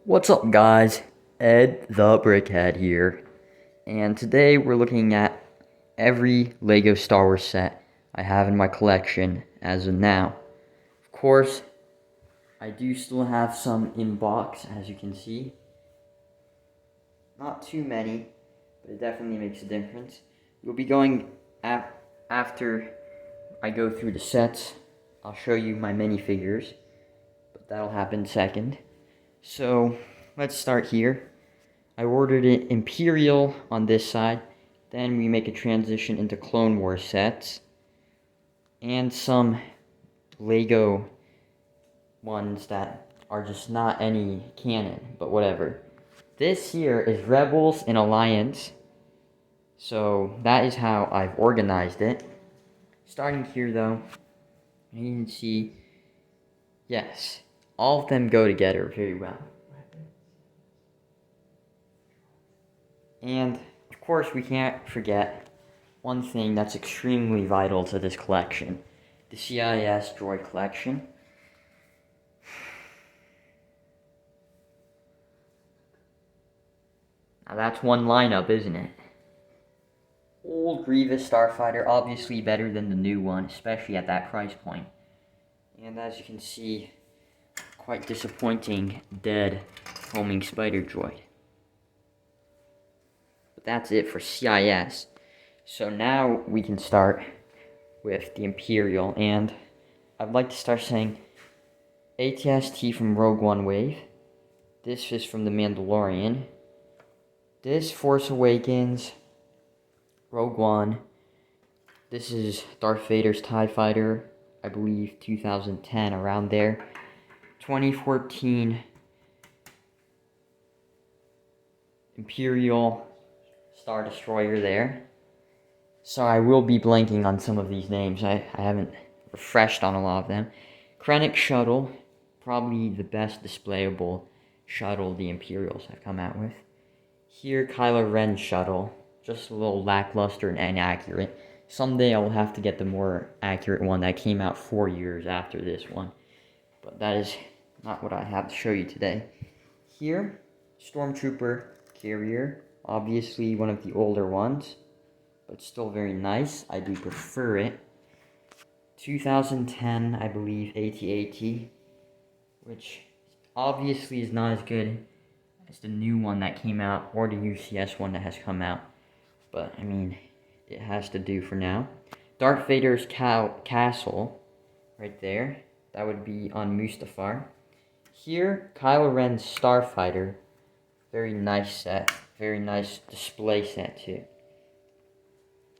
What's up, guys? Ed the Brickhead here, and today we're looking at every LEGO Star Wars set I have in my collection as of now. Of course, I do still have some in box, as you can see. Not too many, but it definitely makes a difference. We'll be going after I go through the sets. I'll show you my minifigures, but that'll happen second. So, let's start here. I ordered it Imperial on this side, then we make a transition into Clone Wars sets, and some Lego ones that are just not any canon, but whatever. This here is Rebels and Alliance, so that is how I've organized it. Starting here though, you can see, yes, all of them go together very well. And, of course, we can't forget one thing that's extremely vital to this collection. The CIS droid collection. Now that's one lineup, isn't it? Old Grievous Starfighter, obviously better than the new one, especially at that price point. And as you can see, quite disappointing, dead homing spider droid. That's it for CIS. So now we can start with the Imperial, and I'd like to start saying ATST from Rogue One Wave. This is from The Mandalorian. This Force Awakens, Rogue One. This is Darth Vader's TIE Fighter, I believe 2010, around there. 2014 Imperial Star Destroyer there. So I will be blanking on some of these names. I haven't refreshed on a lot of them. Krennic Shuttle, probably the best displayable shuttle the Imperials have come out with. Here, Kylo Ren Shuttle, just a little lackluster and inaccurate. Someday I'll have to get the more accurate one that came out 4 years after this one. But that is not what I have to show you today. Here, Stormtrooper Carrier, obviously one of the older ones, but still very nice. I do prefer it. 2010, I believe, AT-AT, which obviously is not as good as the new one that came out, or the UCS one that has come out. But, I mean, it has to do for now. Darth Vader's castle, right there. That would be on Mustafar. Here, Kylo Ren's Starfighter. Very nice set. Very nice display set, too.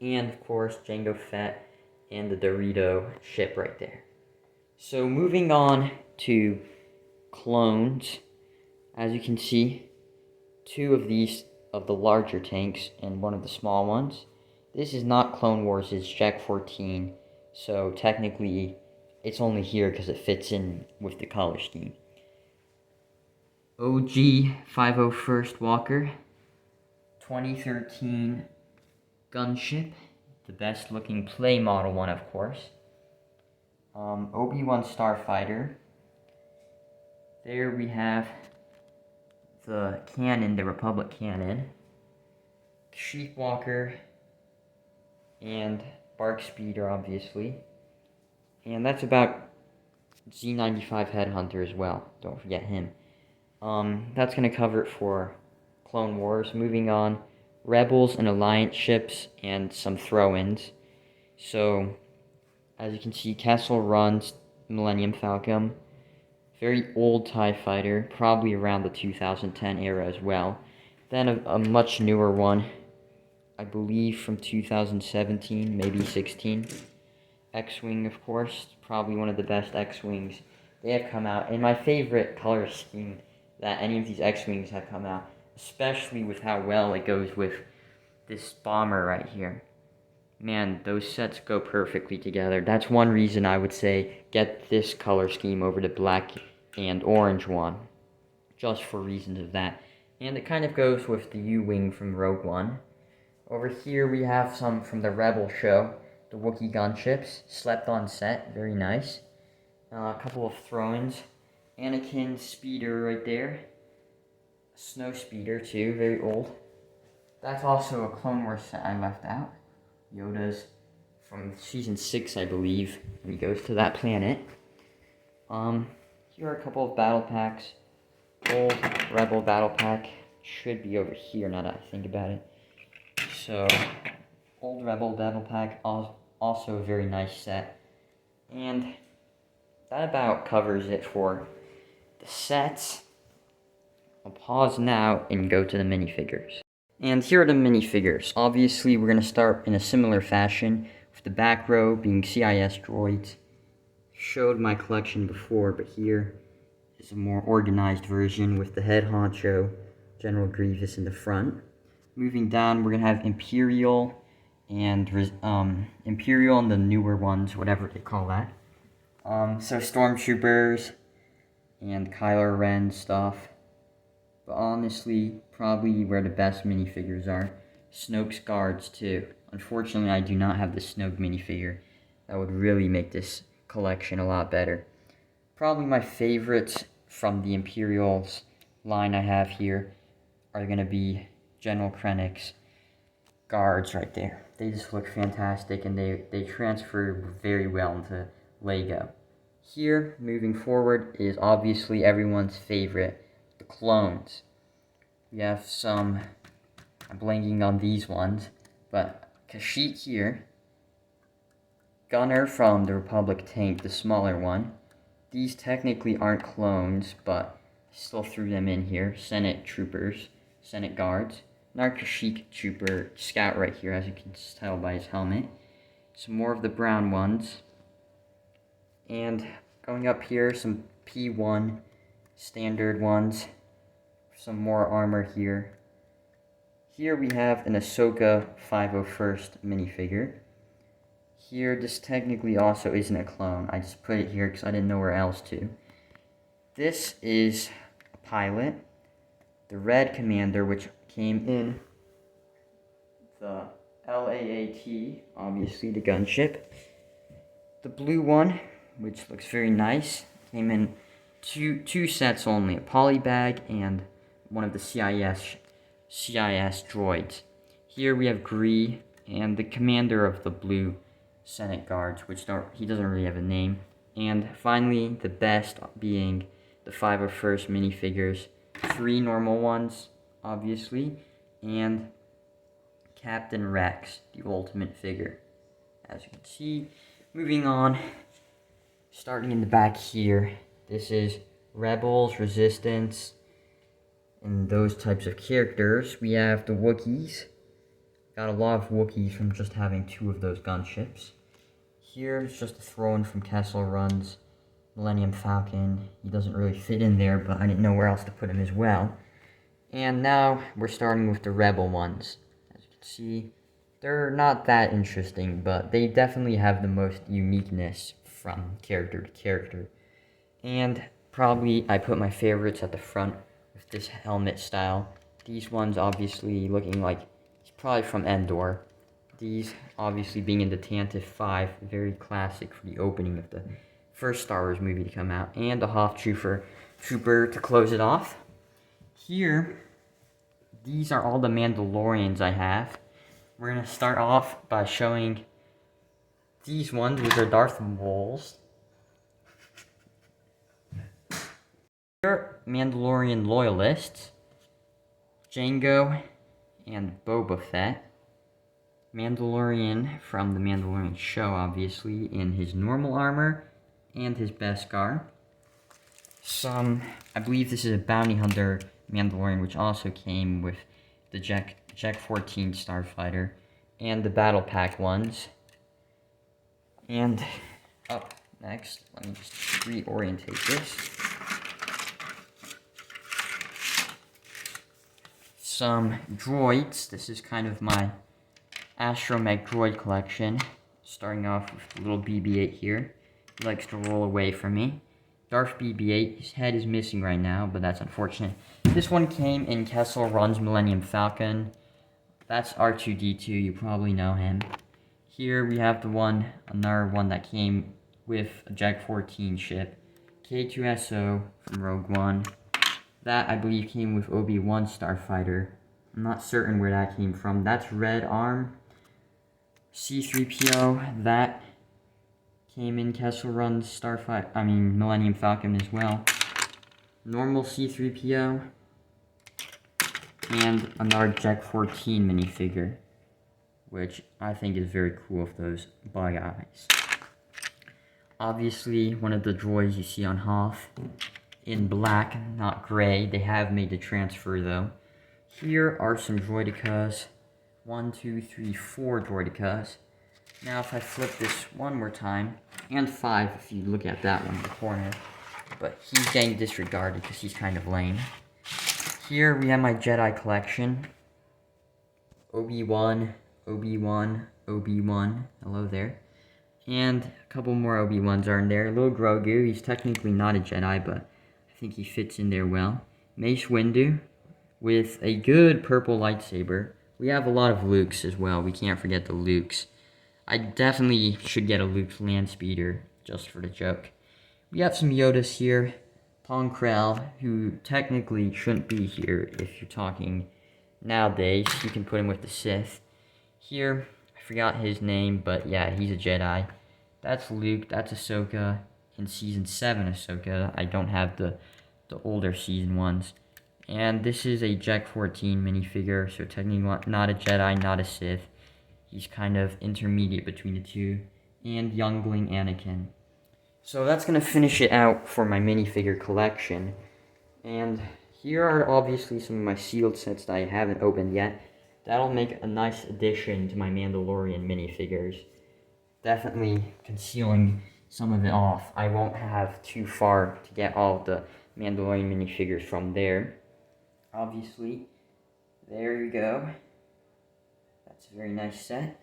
And, of course, Jango Fett and the Dorito ship right there. So, moving on to clones. As you can see, two of these of the larger tanks and one of the small ones. This is not Clone Wars, it's Jack 14. So, technically, it's only here because it fits in with the color scheme. OG 501st Walker. 2013 Gunship, the best looking play model one, of course. Obi-Wan Starfighter. There we have the cannon, the Republic cannon. Sheepwalker and Bark Speeder, obviously. And that's about Z95 Headhunter as well. Don't forget him. That's going to cover it for Clone Wars. Moving on, Rebels and Alliance ships and some throw-ins. So, as you can see, Kessel Run's Millennium Falcon. Very old TIE Fighter, probably around the 2010 era as well. Then a much newer one, I believe from 2017, maybe 16. X-Wing, of course, probably one of the best X-Wings they have come out. And my favorite color scheme that any of these X-Wings have come out, especially with how well it goes with this bomber right here. Man, those sets go perfectly together. That's one reason I would say get this color scheme over the black and orange one. Just for reasons of that. And it kind of goes with the U-Wing from Rogue One. Over here we have some from the Rebel show. The Wookiee gunships. Slept on set. Very nice. A couple of throw-ins. Anakin Speeder right there. Snow Speeder too, very old. That's also a Clone Wars set I left out. Yoda's from season 6, I believe, when he goes to that planet. Here are a couple of battle packs. Old Rebel battle pack should be over here now that I think about it. So, old Rebel battle pack, also a very nice set. And that about covers it for the sets. I'll pause now and go to the minifigures. And here are the minifigures. Obviously, we're going to start in a similar fashion, with the back row being CIS droids. Showed my collection before, but here is a more organized version with the head honcho, General Grievous in the front. Moving down, we're going to have Imperial and the newer ones, whatever they call that. So Stormtroopers and Kylo Ren stuff. But honestly, probably where the best minifigures are. Snoke's guards too. Unfortunately, I do not have the Snoke minifigure. That would really make this collection a lot better. Probably my favorites from the Imperials line I have here are going to be General Krennic's guards right there. They just look fantastic, and they transfer very well into Lego. Here, moving forward, is obviously everyone's favorite, the clones. We have some, I'm blanking on these ones, but Kashyyyk here, Gunner from the Republic tank, the smaller one. These technically aren't clones, but still threw them in here. Senate troopers, Senate guards. Another Kashyyyk trooper scout right here, as you can tell by his helmet. Some more of the brown ones. And going up here, some P1 standard ones. Some more armor here. Here we have an Ahsoka 501st minifigure. Here, this technically also isn't a clone. I just put it here because I didn't know where else to. This is a pilot. The red commander, which came in the LAAT, obviously the gunship. The blue one, which looks very nice, came in two sets only, a polybag and one of the CIS droids. Here we have Gree and the commander of the blue Senate guards, he doesn't really have a name. And finally, the best being the 501st minifigures. 3 normal ones, obviously, and Captain Rex, the ultimate figure. As you can see, moving on, starting in the back here, this is Rebels, Resistance, and those types of characters. We have the Wookiees. Got a lot of Wookiees from just having 2 of those gunships. Here's just a throw-in from Kessel Run's Millennium Falcon. He doesn't really fit in there, but I didn't know where else to put him as well. And now we're starting with the Rebel ones. As you can see, they're not that interesting, but they definitely have the most uniqueness from character to character. And probably I put my favorites at the front with this helmet style. These ones obviously looking like it's probably from Endor. These obviously being in the Tantive 5, very classic for the opening of the first Star Wars movie to come out, and the Hoth Trooper to close it off. Here, these are all the Mandalorians I have. We're going to start off by showing these ones, which are Darth Mauls. Here, Mandalorian loyalists, Jango and Boba Fett. Mandalorian from the Mandalorian show, obviously, in his normal armor and his Beskar. I believe this is a Bounty Hunter Mandalorian, which also came with the Jack 14 Starfighter and the Battle Pack ones. And up next, let me just reorientate this. Some droids. This is kind of my Astromech droid collection. Starting off with the little BB-8 here. He likes to roll away from me. Darth BB-8, his head is missing right now, but that's unfortunate. This one came in Kessel Run's Millennium Falcon. That's R2-D2, you probably know him. Here we have another one that came with a Jag 14 ship. K2SO from Rogue One. That, I believe, came with Obi-Wan Starfighter. I'm not certain where that came from. That's Red Arm. C-3PO, that came in Kessel Run Millennium Falcon as well. Normal C-3PO. And another Jack 14 minifigure, which I think is very cool with those bug eyes. Obviously, one of the droids you see on Hoth in black, not gray. They have made the transfer though. Here are some Droidekas. 1, 2, 3, 4 Droidekas. Now if I flip this one more time, and 5 if you look at that one in the corner, but he's getting disregarded because he's kind of lame. Here we have my Jedi collection. Obi-Wan, Obi-Wan, Obi-Wan, hello there. And a couple more Obi-Wans are in there. Little Grogu, he's technically not a Jedi, but I think he fits in there well. Mace Windu, with a good purple lightsaber. We have a lot of Lukes as well, we can't forget the Lukes. I definitely should get a Luke's land speeder, just for the joke. We have some Yodas here. Pong Krell, who technically shouldn't be here if you're talking nowadays. You can put him with the Sith. Here, I forgot his name, but yeah, he's a Jedi. That's Luke, that's Ahsoka. In Season 7 Ahsoka, I don't have the older Season ones. And this is a Jack 14 minifigure, so technically not a Jedi, not a Sith. He's kind of intermediate between the two. And youngling Anakin. So that's going to finish it out for my minifigure collection. And here are obviously some of my sealed sets that I haven't opened yet. That'll make a nice addition to my Mandalorian minifigures. Definitely concealing some of it off. I won't have too far to get all of the Mandalorian minifigures from there. Obviously, there you go. That's a very nice set.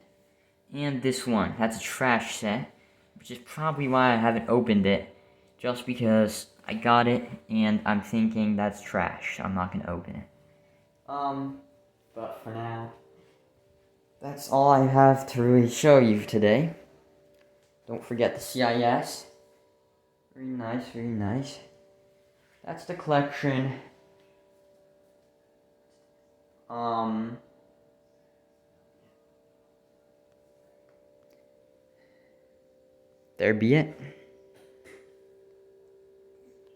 And this one, that's a trash set, which is probably why I haven't opened it, just because I got it and I'm thinking that's trash. I'm not gonna open it. But for now, that's all I have to really show you today. Don't forget the CIS. Very nice, very nice. That's the collection. There be it.